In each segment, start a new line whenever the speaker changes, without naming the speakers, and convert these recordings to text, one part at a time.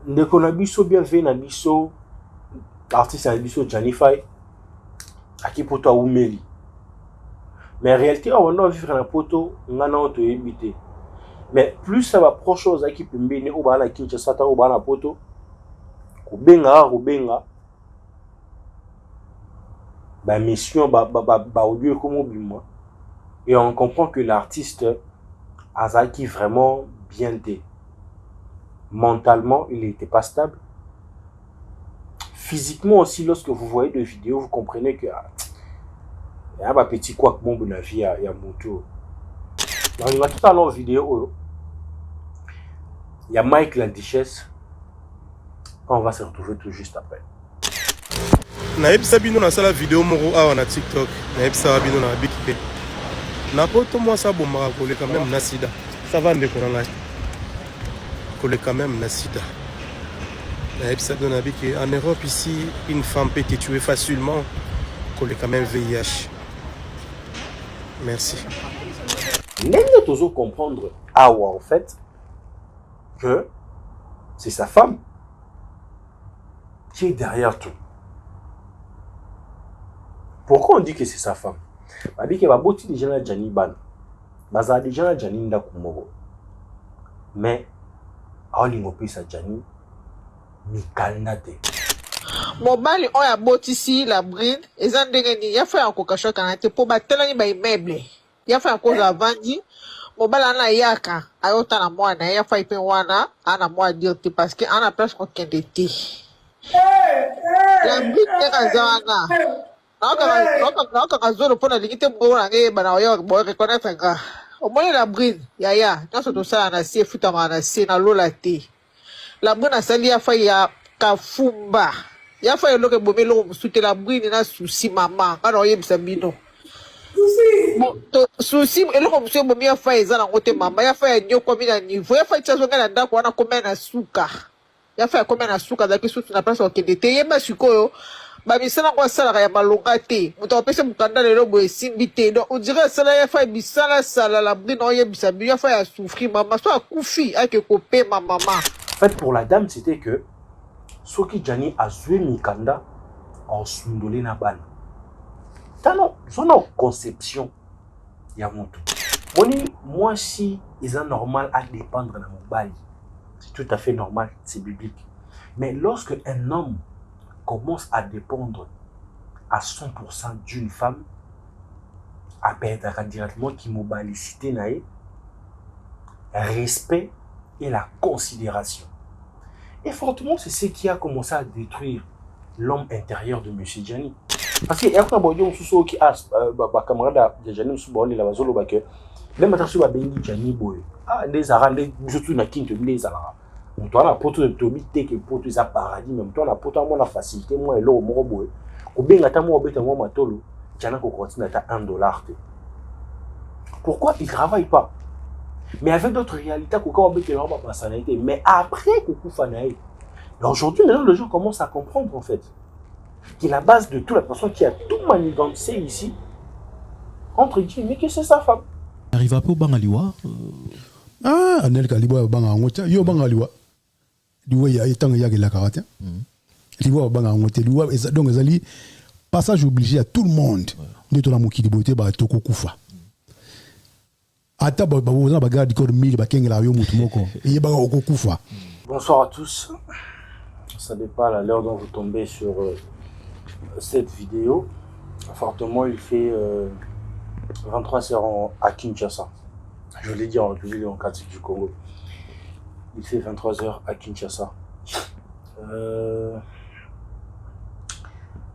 ndeko na biso bien fait na biso artiste na biso Johnny Faye aki poto aumeli mais en réalité on va vivre na poto ngana oto ebité mais plus ça va proche aux qui pembeni au bana Kinshasa ta au bana poto kubenga ba mission ba audio comme bima et on comprend que l'artiste Azaki vraiment bien té mentalement il n'était pas stable. Physiquement aussi, lorsque vous voyez des vidéos, vous comprenez que il y a un petit quoi que mon bon avis, il y a mon tour. Dans les tout à l'heure vidéo, il y a Mike la Duchesse. On va se retrouver tout juste après.
Naïb Sabino na sala vidéo moro awa na TikTok. Naïb Sabino na bikite. Na poto moi ça bon mara collé quand même na sida. Ça va ndeko na ngai. Collé quand même na sida. En Europe, ici, une femme peut être tuée facilement, qu'on est quand même VIH. Merci.
N'est-ce toujours comprendre Awa en fait que c'est sa femme qui est derrière tout. Pourquoi on dit que c'est sa femme? On dit que Baboti déjà na Jani Ban, Baza déjà na Jani Ndakumoro, mais Aolingopi sa Jani.
Mobali oya botisi la bride eza ndenge ni ya fa ko kashoka na te po batelani ba immeuble ya fa ko za vandi mobali ana yaka ayota na mwana ya fa ipe wana ana mwa dirti parce que ana place ko kende te la bride ka zana na ka zoro pona likite mbona nge bana oya bo reconnaître nga omoni la bride ya nyoso to sala na sie futa na sie na lola te la bride asali ya fa ya kafumba ya fa eloke bomelo musute la bride na souci mama kana oyebisa bino souci eloko musute bomi ya fa eza na ngote mama ya fa ya nyoko mina niveau ya fa tsazo ngana ndako wana komena na suka ya fa komena na suka zaki sutu na place okende te yeba sikoyo babisala kwa sala ya malonga te muto apesa mukanda lelo bo esimbi te donc on dirait sala ya fa bisala sala la bride oyebisa bino ya fa ya souffrir mama so akufi ake kopé maman.
En fait, pour la dame, c'était que Soki Jani a joué Mikanda en Sundolé Naban. Tano, son conception, il y a mon tout. Moi, si ils sont normal à dépendre de mon bail, c'est tout à fait normal, c'est biblique. Mais lorsque un homme commence à dépendre à 100% d'une femme, à perdre directement qui mobilisité naïe, respect et la considération. Et fortement, c'est ce qui a commencé à détruire l'homme intérieur de M. Jani. Parce que il y a un sous qui a camarade de Jani sous bon la bazolo ba que même attention ba bengi Jani boy. Ah les arabes surtout na kinto les arabes. On doit la poto de tobi te que poto isa paradis même toi la poto moi la facilité moi et l'eau mo boy. Ko benga ta mo obeta mo matolo, Jana ko continue à $1 te. Pourquoi il travaille pas? Mais avec d'autres réalités, mais après Coucou Fanaï, aujourd'hui, maintenant, les gens commencent à comprendre en fait que la base de toute la personne qui a tout manigancé ici, entre guillemets, que c'est sa femme.
Arrive un peu au Bangaliwa.
Ah, Anel Kaliwa Bangangotia, yo Bangaliwa. Liwa ya etang ya la karaté. Liwa Bangangotia, Liwa, donc Zali, passage obligé à tout le monde. De tout la mouki beauté, bah, Toko Koufa.
Bonsoir à tous. Ça dépend à l'heure dont vous tombez sur cette vidéo. Fortement, il fait 23h à Kinshasa. Je l'ai dit en pratique du Congo. Il fait 23h à Kinshasa.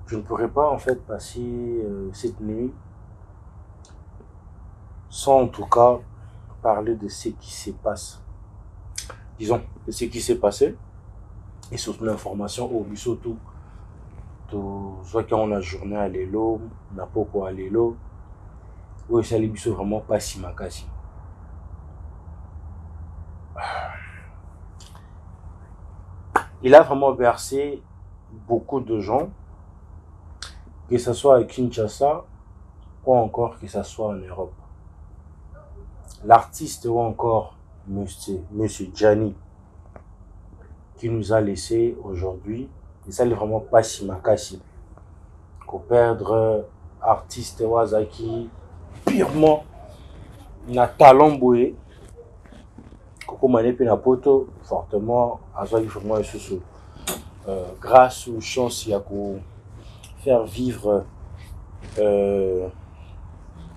Je ne pourrais pas en fait passer cette nuit sans en tout cas parler de ce qui se passe. Disons, de ce qui s'est passé et surtout l'information au Bisotou. Soit quand on a journée à l'élo, on n'a pas quoi à l'élo, ou ça les Bisotou vraiment pas si makasi. Il a vraiment versé beaucoup de gens, que ce soit à Kinshasa ou encore que ce soit en Europe. L'artiste ou encore Monsieur Jani qui nous a laissé aujourd'hui. Et ça n'est vraiment pas si makasi. Qu'on perdre artiste Wazaki purement na talent boé. Koko Mané pe na poto fortement azaki vraiment sous grâce aux chances ya ko faire vivre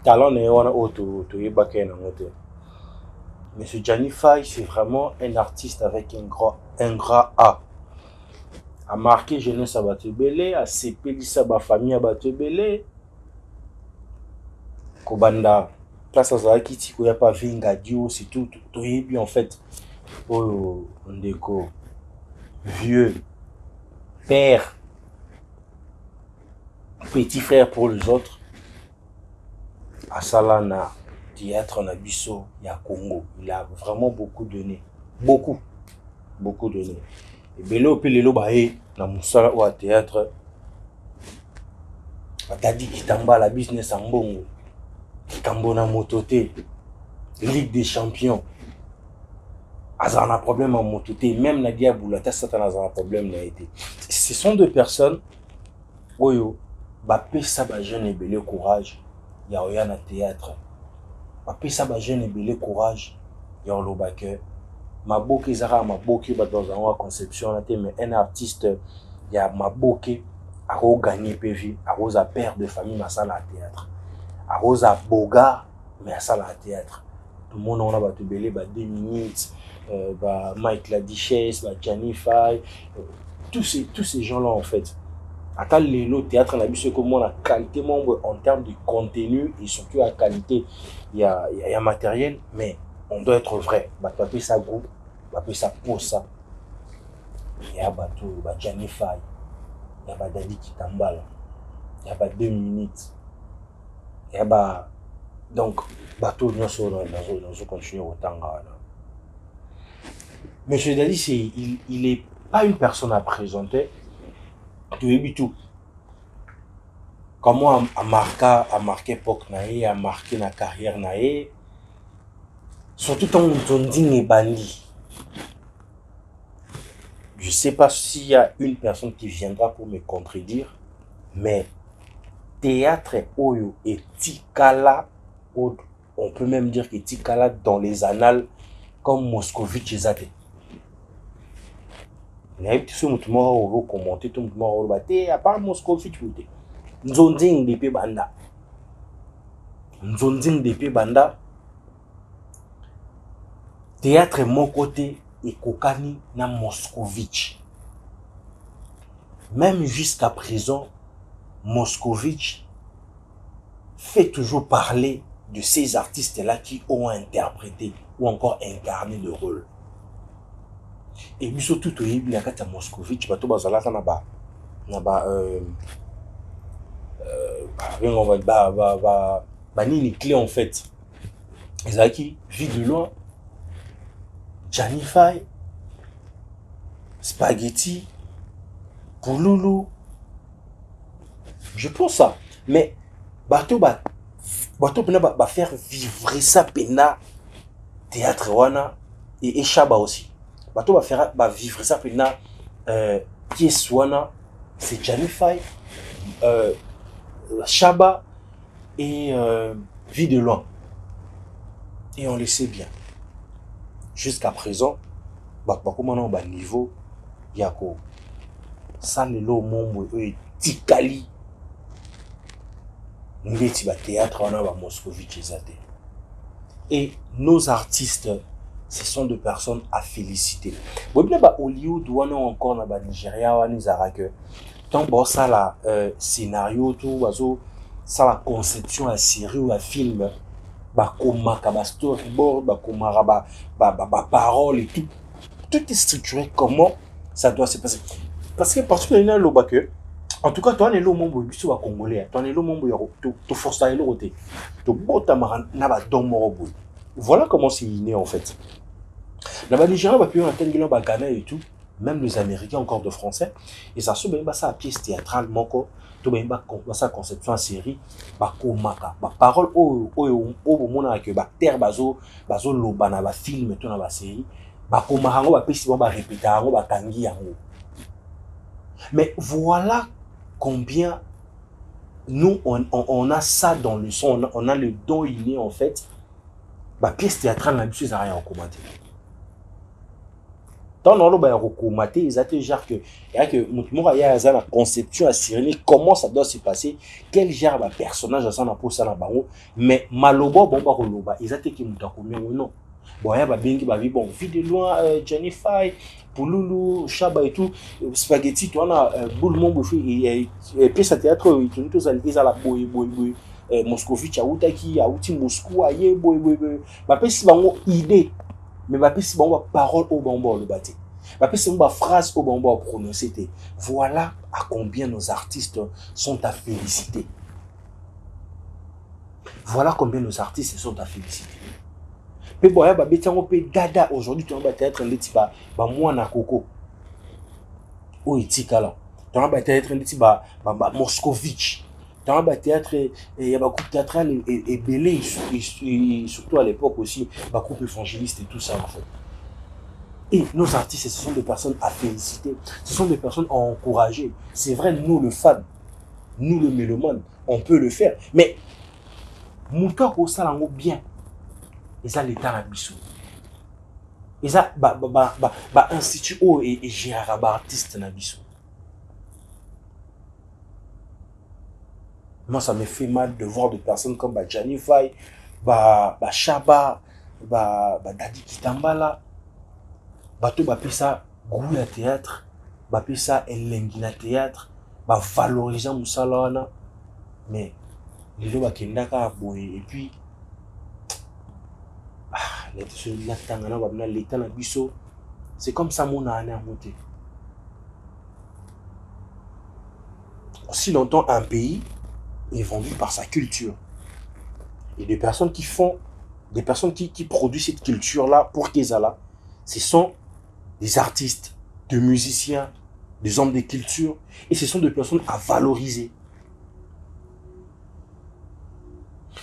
talent ne wana auto to yebaka na ngote. Monsieur Gianni Faye, c'est vraiment un artiste avec un grand A. A marqué jeunesse à Batebele, a sépeli sa famille à Batebele. Kobanda, place à Zaki, Tiko, y a pas Vinga Dio, c'est tout. Tout est bien en fait. Oh, Ndeko, vieux, père, petit frère pour les autres. Asalana, théâtre en Abisso, il y a Congo. Il a vraiment beaucoup donné. Beaucoup donné. Et Belo Pelelo Baé, dans Moussala ou à théâtre, Tadi Kitamba, la business en Bongo, Kitambona Mototé, Ligue des champions. Azan a problème en Mototé, même Nadia Boulata, Satan a un problème. Ce sont deux personnes, Oyo, Bapé Saba jeune et belé courage, Yaoyana théâtre. Bapé Saba jeune et belé courage, Yaolo Baker. Maboke Zara Maboke dans un conception mais un artiste il y a Maboke a gagné PV a Rosa père de famille ma salle à théâtre a Rosa Boga mais à salle à théâtre tout le monde on a battu belé 2 minutes Mike la Duchesse Gianni Faye tous ces gens là en fait à le théâtre on a vu ce que moi la qualité en termes de contenu et surtout la qualité il y a matériel mais on doit être vrai bateau ça groupe bateau ça pour ça il y a bateau Gianni Faye il y a Dadi Kitambala il y a 2 minutes il y a donc bateau nous sommes dans continuer autant Monsieur Dadi il est pas une personne à présenter tout comment a marqué époque naé a marqué la carrière naé surtout quand on dit bandi. Je sais pas s'il y a une personne qui viendra pour me contredire, mais théâtre Oyo et Tikala, on peut même dire que Tikala dans les annales comme Moscovitch et Zate. Il y a tout ce mouvement commenté, tout le monde a à part Moscovitch, Nzonding d'épée banda. Nzonding d'épée banda. Théâtre mon côté et Kokani na Moscovitch. Même jusqu'à présent, Moscovitch fait toujours parler de ces artistes-là qui ont interprété ou encore incarné le rôle. Et puis surtout, il y a Moscovitch, Banini clé en fait. Zaki, vie de loin. Gianni Faye, Spaghetti, Pouloulou. Je pense ça. Mais bateau va faire vivre ça pena théâtre wana et Chaba aussi. Bateau va vivre ça pena pièce wana c'est Gianni Faye, Chaba et vie de loin. Et on le sait bien. Jusqu'à présent, comment on niveau yako ça le lo mombo et tikali ngeti ba théâtre on a Moscovitch ezate. Et nos artistes ce sont des personnes à féliciter. Bon ba Hollywood wana encore na ba Nigeria wana zara que tant bon ça la scénario tout bazo ça la conception à série ou à film bakomaka ba storyboard bakomara ba parole et tout est structuré comment ça doit se passer parce que parce que là le que en tout cas toi on est le monde biso ba congolais toi on est le monde to force à l'autre to bota na ba domoro. Voilà comment c'est né en fait. La Nigeria va plus entendre ba Ghana et tout, même les Américains encore de français et ça se ben ça pièce théâtrale moko to ben ba ça conception en série ba komaka ba parole o mona que ba terre bazo loba na ba film to na ba série bakomarango bapesi ba répéter yango bakangi yango. Mais voilà combien nous on a ça dans le son, on a le don inné en fait. Ba pièce théâtrale na biso ezara ya commenter. Tant dans le ba recommater, ils étaient genre que mutumo ya za na conception assurée comment ça doit se passer, quel genre de personnage ça na pour ça na bango, mais malobo bon ba koloba, ils étaient qui muta combien ou non. Bon ya ba bengi ba vi bon, vie de loin Jennifer, Pouloulou, Chaba et tout, spaghetti tu on a boule mon bouffi et pièce à théâtre ils sont tous à la boy Moscovitch autaki auti Moscou aye boy ba pesi bango idée mais ba pesi bango parole au bombo le bâti ba pesi bango phrase au bombo prononcer. Voilà à combien nos artistes sont à féliciter. Voilà combien nos artistes sont à féliciter. Mais bon, ba betango pe dada aujourd'hui tu vas être un petit ba moi na coco ou itikala tu vas être un petit ba Moscovitch. Dans le théâtre, il y a beaucoup de théâtral et belé, et surtout à l'époque aussi, beaucoup d'évangélistes et tout ça en fait. Et nos artistes, ce sont des personnes à féliciter, ce sont des personnes à encourager. C'est vrai, nous le fan, nous le mélomane, on peut le faire. Mais, mouton au salango bien, et ça l'état à bissou. Et ça, institut et gérard artiste na bissou. Moi, ça me fait mal de voir des personnes comme Gianni Vai, Chaba, Dadi Kitambala, tout ça goût à théâtre, ça elengina théâtre, valoriser Moussalana, mais les gens qui et puis l'état na biso, c'est comme ça mon année à monter. Aussi longtemps un pays est vendu par sa culture. Et des personnes qui produisent cette culture-là pour Kézala, ce sont des artistes, des musiciens, des hommes de culture, et ce sont des personnes à valoriser.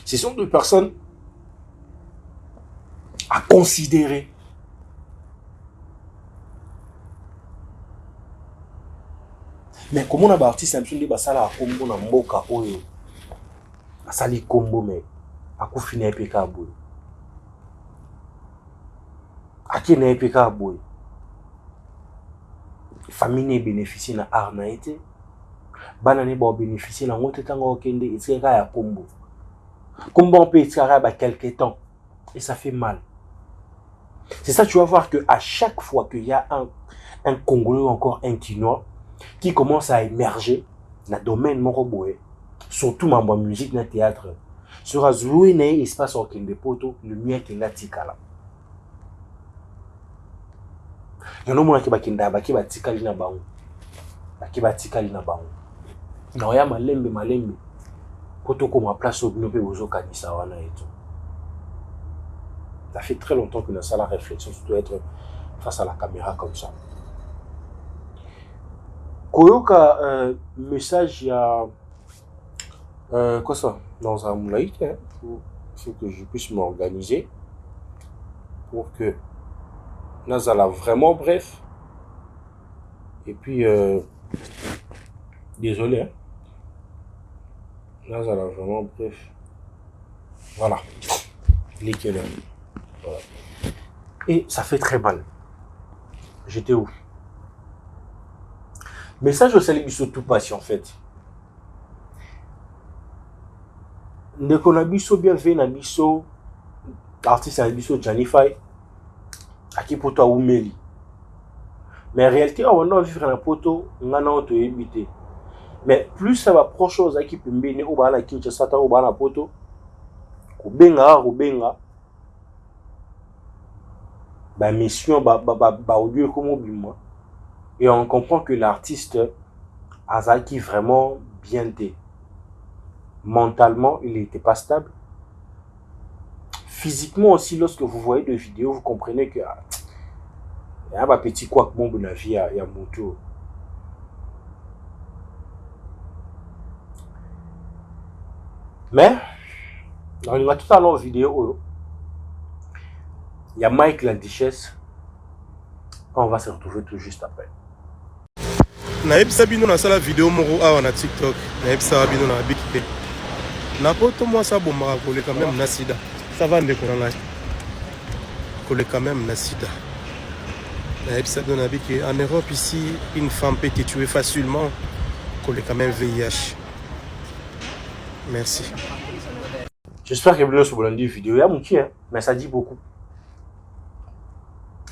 Ce sont des personnes à considérer. Mais comment on a artiste un peu basala combo na mboka oyo asali combo mais akufina epeka boy akina epeka boy famille bénéficie na art na été bana ne ba bénéficier na ngote tanga okende etika ya combo on peut être ba quelque temps et ça fait mal. C'est ça, tu vas voir que à chaque fois qu'il y a un Congolais ou encore un Quinois qui commence à émerger dans le domaine Moroboé, surtout dans la musique, dans le théâtre, sera joué dans l'espace au Kende Poto, le mieux qu'il a tikala. Il y a un moment qui va tikali na baou, qui va tikali na baou. Non, il y a malembe, poto comme à place au gnopé aux kanisa wana et tout. Ça fait très longtemps que nous avons la réflexion, surtout être face à la caméra comme ça. Koyoka, message, il y a. Quoi ça? Dans un moulaït, il faut que je puisse m'organiser pour que nous allons vraiment bref. Et puis, désolé, hein. Nous allons vraiment bref. Voilà. Nickel. Voilà. Et ça fait très mal. J'étais où? Message au Salibiso tout patient en fait. Dès qu'on a biso bien fait, na biso artiste a biso Janify à qui poto a oumeli. Mais en réalité, on a vivre un poto, on a auto évité. Mais plus ça va proche aux qui peut mbene au bana qui sata au bana poto, au benga. Ba mission au lieu comme moi et on comprend que l'artiste a qui vraiment bien été mentalement il n'était pas stable, physiquement aussi. Lorsque vous voyez des vidéos vous comprenez que il y a un petit quoi que bon la vie il y a moto. Mais dans tout à l'heure vidéo il y a Mike la Duchesse On va se retrouver tout juste après.
nayebisa bino nasala video moko awa na TikTok nayebisa bino na biki te na poto mwasi abomaka koleka même na sida ça va ndeko na ngai koleka même na sida nayebisa bino na biki en Europe ici une femme peut te tuer facilement koleka même VIH. Merci.
J'espère que vous avez vu la vidéo. Il y a mouki, mais ça dit beaucoup.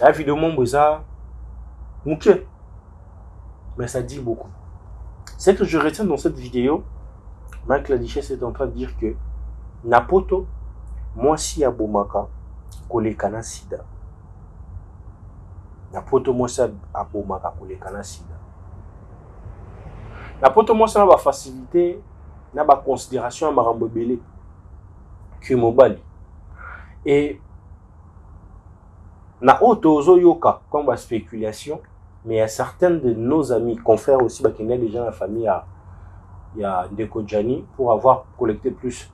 La vidéo, mon beau-ça, mouki, mais ça dit beaucoup. Ce que je retiens dans cette vidéo, Mike Ladichesse est en train de dire que Napoto, moi si à Bomaka, kolekana sida. Napoto, moi si à Bomaka, kolekana sida. Napoto, moi si on va faciliter, na ba considération à Marambo Belé. Que mobali et na auto yoka comme la spéculation, mais il y a certains de nos amis confrères aussi qui sont déjà dans la famille il y a Ndeko Djani pour avoir collecté plus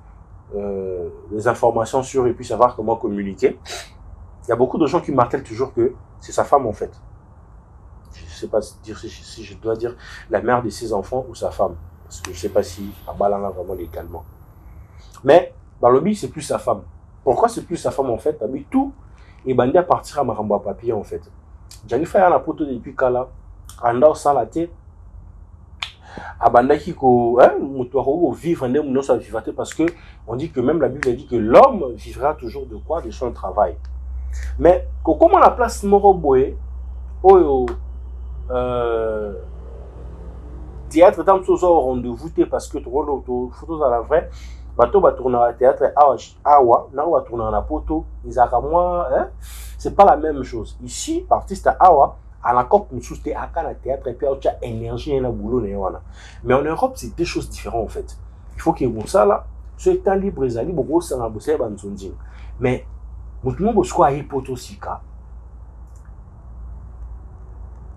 des informations sur et puis savoir comment communiquer. Il y a beaucoup de gens qui martèlent toujours que c'est sa femme en fait. Je ne sais pas dire si je dois dire la mère de ses enfants ou sa femme, parce que je ne sais pas si Abalana vraiment légalement. Mais dans le but, c'est plus sa femme. Pourquoi c'est plus sa femme en fait? Tout est bandé à partir à Maramba papier en fait. Jennifer a la poto depuis Kala, Anda au Salate, Abanda qui ko vivre en nous sa vivate parce que on dit que même la Bible dit que l'homme vivra toujours de quoi? De son travail. Mais comment la place Moroboé, théâtre dans ce rendez-vous parce que trop photos à la vraie. Bato va tourner au théâtre Awa, na va tourner na poto, c'est pas la même chose. Ici, l'artiste Awa, à la COP, nous sommes à la théâtre et puis il y a énergie et la boulot. Mais en Europe, c'est deux choses différentes en fait. Il faut que vous ça là, ce temps libre, les alliés, beaucoup ça n'a pas besoin. Mais tout le monde soit à poto sika.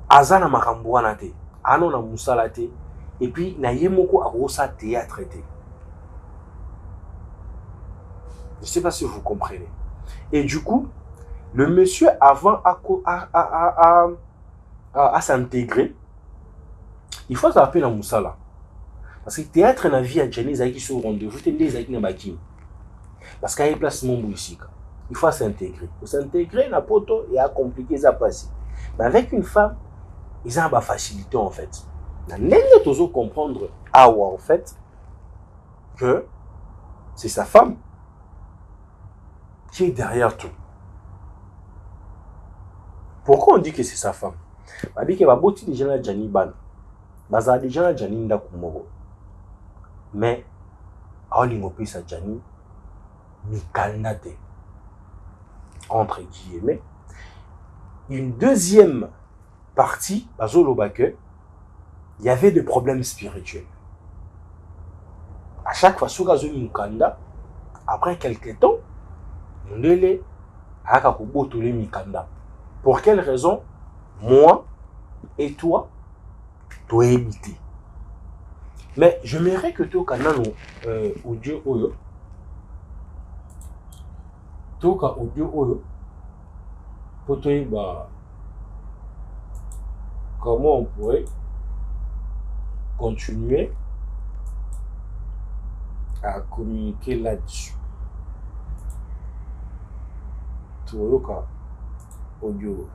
Azana makambuana te, ano na musala te, et puis na yemoko a rosa théâtre te. Je ne sais pas si vous comprenez. Et du coup, le monsieur, avant à s'intégrer, il faut s'appeler la Moussala. Parce que le théâtre na vie à Djani, qui sont au rendez-vous, c'est des qui n'ont parce qu'il y a un placement ici. Il faut s'intégrer. Pour s'intégrer, la poto et à compliquer ça passer. Mais avec une femme, ils ont une facilité en fait. Nous devons comprendre en fait que c'est sa femme qui est derrière tout. Pourquoi on dit que c'est sa femme? On dit qu'il y a beaucoup de gens qui ont des gens qui ont mais on sa Djani Mikandate entre guillemets. Une deuxième partie, il y avait des problèmes spirituels. À chaque fois, sur Mikanda, après quelques temps, pour quelle raison? Moi et toi, tu es évité. Mais je m'aimerais que tu aies audio oyo. Toka audio oyo. Pour toi, comment on pourrait continuer à communiquer là-dessus. Toka audio.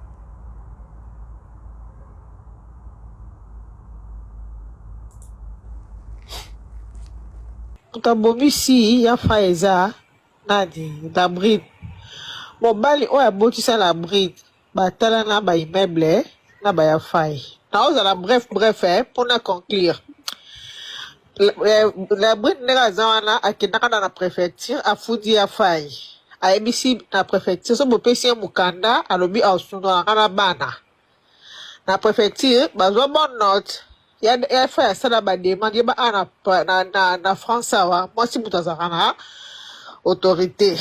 Kabomisi ya faeza nadi da bride mobali oya botisa la bride batala na ba immeuble na ba ya fai na oza la bref pour na conclure la bride nega zawana akendaka na préfecture afudi ya fai ayebisi na préfecture so bopesi mukanda alobi ausundwa na bana na préfecture bazwa bonne note. Il y a fait ça là-bas, demande na France, moi si vous avez autorité,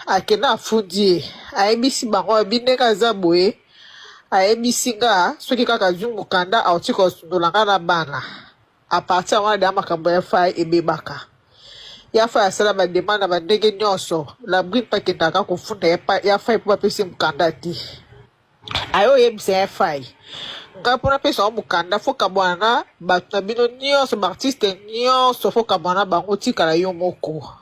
à Kena Foudi, à ABC Baro, Bineka Zaboué, à ABC Ga, ceux qui ont vu Mukanda, à Otikos de la Bana, à partir de la Makamboya Fai et Bebaka. Il y a fait ça là-bas, demande à Bandege Nyoso, la bride Paketaka, qu'on fonde, il y a fait pour appeler Mukanda. ayo yebisa ya fai nga mpona pesa wa mokanda fo kabwana na bato na bino nyonso baartiste nyonso fo kabwana bango tikala yo moko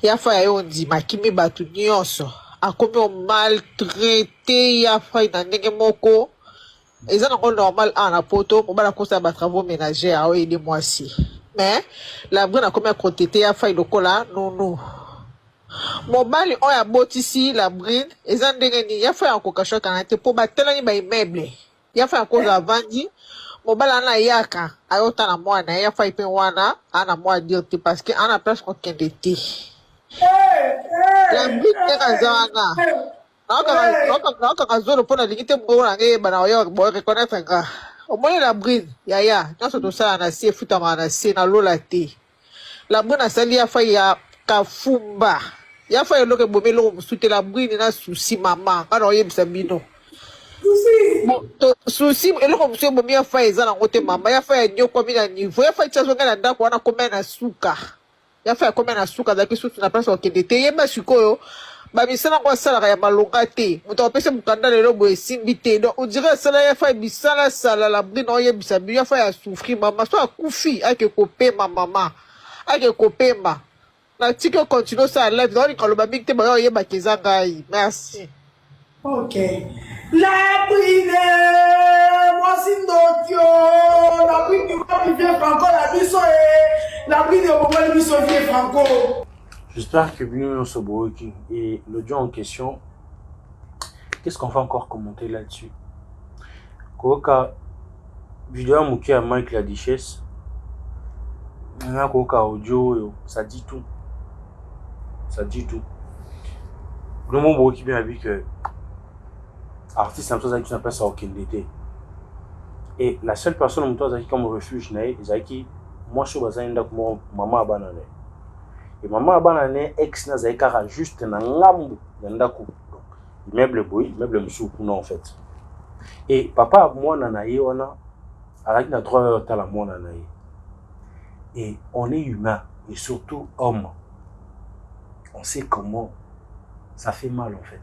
ya fai ayo ondimaki mi bato nyonso akomi omaltraite ya fai na ndenge moko eza nango normal ana poto mobala kosa batravaux ménagers ao ede mwasi mais la brine akomi akotete ya fai lokola nunu mobali oyo abotisi la brine eza ndenge nini ya fai akoka shokana te mpo batelani baimmeuble ya fai akoza avandi mobali ana yaka ayotana mwana ya fai mpe wana ana mwa dire te parce que ana place kokende te la brine ndenge aza wana naokaka zolo mpo nalingi te mbongo na nge yebana oyo boreconnaître nga omoni la brine yaya nyonso tosala na se efutamaka na se nalola te la brine asali ya fai ya kafumba ya fai eloko ebomi eloko mosusu te la brine na susi mama nga na oyebisa bino susi eloko mosusu ebomi ya fai eza nango te mama ya fai anyokwami na niveau ya fai tiazonga na ndako wana komea na suka ya fai akomea na suka azalaki susu na place okende te yeba sikoyo bamisala yango asalaka ya malonga te moto apesi mokanda lelo boye esimbi te donc odire asala ya fai bisalasala la brine oyebisa bino ya fai asouffrir mama so akufi ake kopema mama ake kopema na tiki okontinue osala live naolinga loba mingi te bayo oyebaka eza ngai merci.
Ok. La brine, moi si ndokyo, la brine du vieux Franco, la brine au moment du vieux Franco.
J'espère que Bino Soboki et l'audio en question, qu'est-ce qu'on va encore commenter là-dessus? Koka vidéo Mouki à Mike la Duchesse, Koka audio, ça dit tout. Ça dit tout. Le mot Boki bien vu que artiste en chose qui s'appelle ça aucun d'été. Et la seule personne en toi qui comme refuge c'est qui moi je suis bazin comme maman banane. Et maman abanane ex na zaikara juste na ngambu na ndako. Immeuble boy, immeuble msuku non en fait. Et papa moi nanaye wana avec na 3 heures tala moi nanaye. Et on est humain et surtout homme. On sait comment ça fait mal en fait.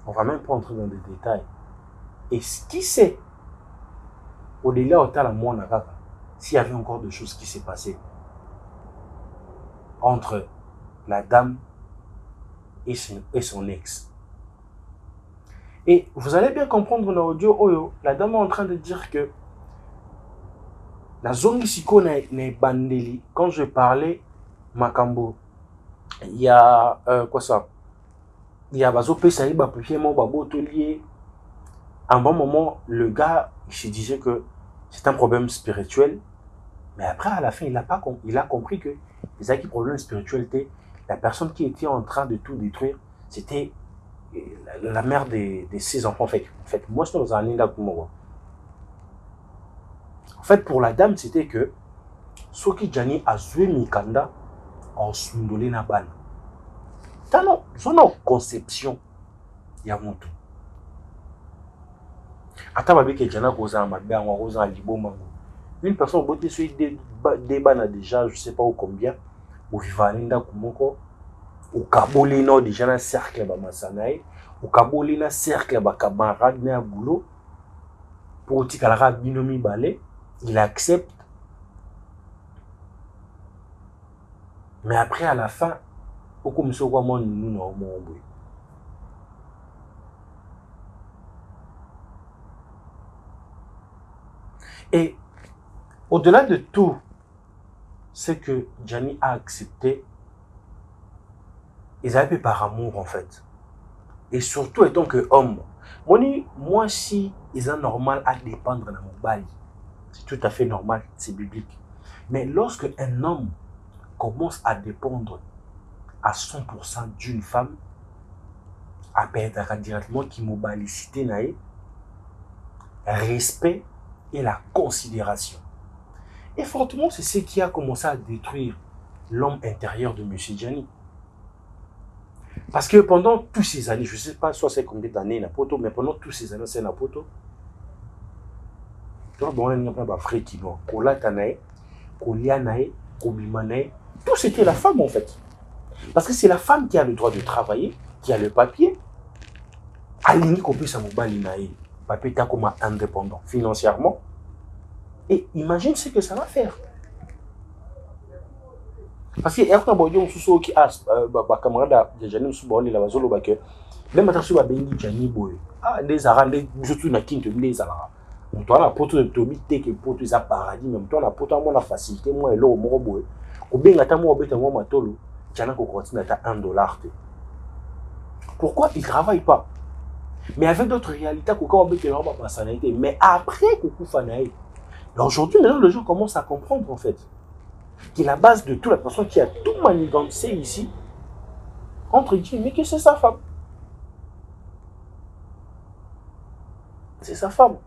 On va même pas entrer dans des détails. Et ce qui sait, au-delà de la moine, s'il y avait encore des choses qui s'est passées entre la dame et son ex. Et vous allez bien comprendre dans l'audio, Oyo, la dame est en train de dire que la zone ici n'est bandeli. Quand je parlais, Makambo, il y a quoi ça? Il y a bazo pesaï bapufiement babotolier. À un bon moment, le gars il se disait que c'est un problème spirituel, mais après à la fin il a compris que les acquis problèmes spirituels, la personne qui était en train de tout détruire, c'était la mère de ses enfants. En fait, moi je suis dans un linda kumowa. En fait, pour la dame, c'était que Soki Jani a joué Mikanda en sundolé na ban. Non, son conception, il y a mon tout. Une personne qui sur des bannes déjà, je ne sais pas où combien, au Vivalinda Kumoko, au Kabolino déjà dans cercle de Masanaï, au Kabolina cercle de camarade à boulot, pour Tikalara Binomi Balé, il accepte. Mais après, à la fin, au comme ça, nous n'avons pas. Et au-delà de tout, c'est que Gianni a accepté, ils avaient fait par amour en fait. Et surtout étant que homme, moi si ils sont normal à dépendre de mon bail, c'est tout à fait normal, c'est biblique. Mais lorsque un homme commence à dépendre à 100% d'une femme, à perdre directement qui mobilisité naïe, respect et la considération. Et fortement, c'est ce qui a commencé à détruire l'homme intérieur de M. Gianni. Parce que pendant tous ces années, je ne sais pas soit c'est combien d'années, mais pendant tous ces années, c'est Napoto. Tu vois, bon, il y a pas frère qui vont. Kolatanae, Kolianae, Kobimanae, tout c'était la femme en fait. Parce que c'est la femme qui a le droit de travailler, qui a le papier. alingi kopesa mobali na ye papier ta comme indépendant financièrement et imagine ce que ça va faire parce que erna boyo mususu qui as ba camarade de Jani mususu ba la bazolo ba que même attention ba bengi Jani boy des arande surtout na kinto des ala on a poto de tobi te que poto za paradis même toi na poto mo na facilité moi elo mo boy ko benga ta mo beta mo matolo Jana ko continue à $1 te. Pourquoi il travaille pas? Mais avec d'autres réalités, mais après Coucou Fanaï. Aujourd'hui, maintenant, les gens commencent à comprendre en fait que la base de toute la personne qui a tout manigancé ici, entre guillemets, que c'est sa femme. C'est sa femme.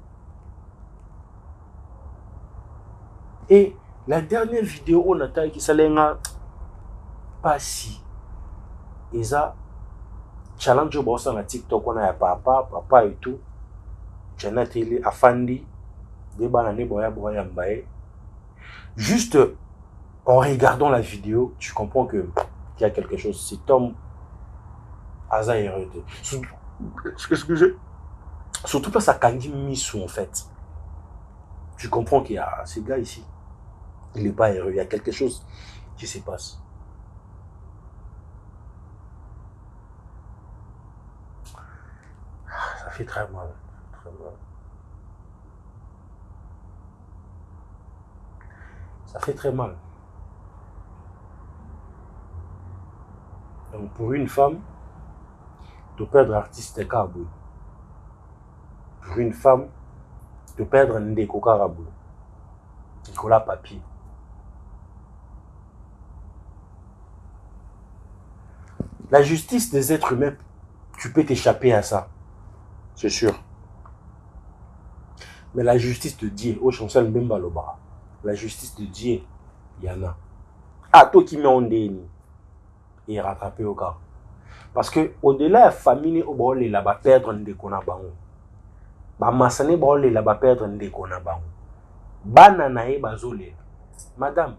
Et la dernière vidéo, on a taillé qui s'allait pas si. Et ça, challenge au boss sur TikTok, on a papa et tout. Jana télé, afandi, débat l'année, boya mbaye. Juste en regardant la vidéo, tu comprends que qu'il y a quelque chose. Cet homme, Aza est heureux. Excusez. Surtout pas sa kandi Missou en fait. Tu comprends qu'il y a ces gars ici. Il n'est pas heureux. Il y a quelque chose qui se passe. Ça fait très mal. Très mal. Ça fait très mal. Donc pour une femme, de perdre artiste Kabou. Pour une femme, de perdre Ndeko Karabou. Nicolas Papier. La justice des êtres humains, tu peux t'échapper à ça. C'est sûr. Mais la justice de Dieu, au chancel Mbemba Loba, la justice de Dieu, il y en a. Ah, toi qui mets en déni et rattraper au cas. Parce que au-delà de la famille, on va là-bas perdre Ndeko Nabango. Masane baole là-bas perdre Ndeko Nabango. Bananae bazole. Madame,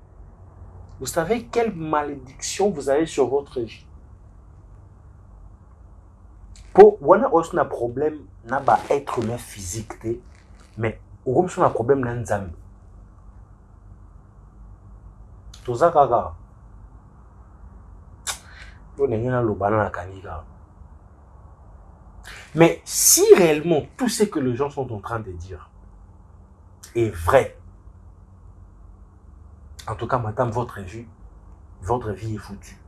vous savez quelle malédiction vous avez sur votre vie? Pour wana aussi un problème n'a pas être humain physique mais au un problème n'a nzambe. Tout ça gaga. On est dans le banana kaniga. Mais si réellement tout ce que les gens sont en train de dire est vrai, en tout cas, madame, votre vie est foutue.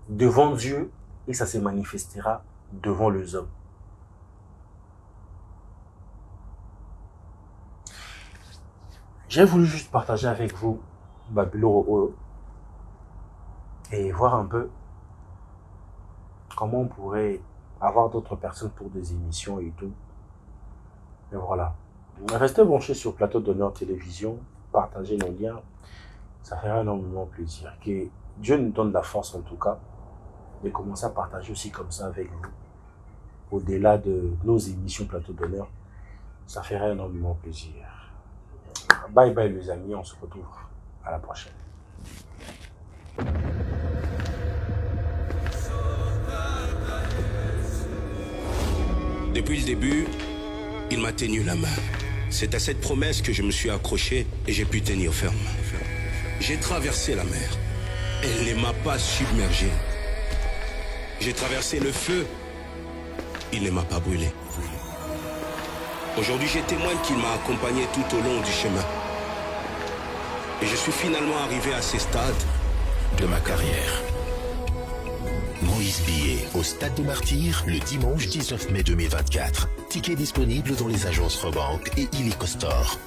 Devant Dieu, et ça se manifestera devant les hommes. J'ai voulu juste partager avec vous Babylore et voir un peu comment on pourrait avoir d'autres personnes pour des émissions et tout. Et voilà. Restez branchés sur Plateau d'Honneur Télévision, partagez nos liens, ça fera énormément plaisir. Que Dieu nous donne la force en tout cas de commencer à partager aussi comme ça avec vous. Au-delà de nos émissions Plateau d'Honneur, ça ferait énormément plaisir. Bye bye les amis, on se retrouve à la prochaine.
Depuis le début, il m'a tenu la main. C'est à cette promesse que je me suis accroché et j'ai pu tenir ferme. J'ai traversé la mer. Elle ne m'a pas submergé. J'ai traversé le feu. Il ne m'a pas brûlé. Aujourd'hui, je témoigne qu'il m'a accompagné tout au long du chemin. Et je suis finalement arrivé à ce stade de ma carrière.
Moïse Billet au Stade des Martyrs le dimanche 19 mai 2024. Tickets disponibles dans les agences Rebank et Illico Store.